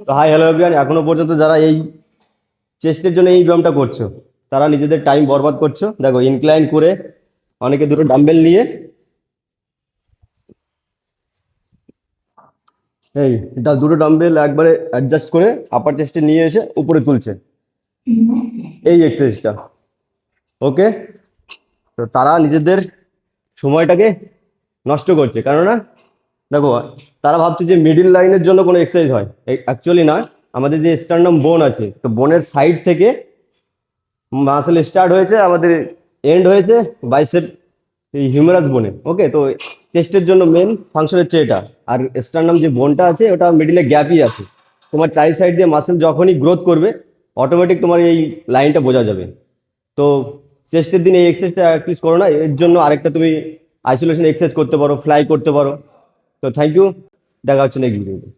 তো hi hello everyone, এখনো পর্যন্ত যারা এই চেস্টের জন্য এই ব্যায়ামটা করছো তারা নিজেদের টাইম বরবাদ করছো। দেখো, ইনক্লাইন করে অনেকে দুটো ডাম্বেল নিয়ে এই দুটো ডাম্বেল একবারে অ্যাডজাস্ট করে আপার চেস্টে নিয়ে এসে উপরে তুলছে, এই এক্সারসাইজটা। ওকে, তো তারা নিজেদের সময়টাকে নষ্ট করছে, কেননা দেখো তারা ভাবছে যে মিডিল লাইনের জন্য কোনো এক্সারসাইজ হয়, অ্যাকচুয়ালি না। আমাদের যে স্টার্নাম বোন আছে, তো বোনের সাইড থেকে মাসেল স্টার্ট হয়েছে, আমাদের এন্ড হয়েছে বাইসেপ এই হিউমেরাস বোনে। ওকে, তো চেস্টের জন্য মেন ফাংশন হচ্ছে এটা। আর স্টার্নাম যে বোনটা আছে ওটা মিডিলে গ্যাপই আছে। তোমার চারি সাইড দিয়ে মাসেল যখনই গ্রোথ করবে অটোমেটিক তোমার এই লাইনটা বোঝা যাবে। তো চেস্টের দিন এই এক্সারসাইজটা অ্যাটলিস্ট করো না। এর জন্য আরেকটা তুমি আইসোলেশন এক্সারসাইজ করতে পারো, ফ্লাই করতে পারো। তো থ্যাংক ইউ, দেখা হচ্ছে নেক্সট ভিডিওতে।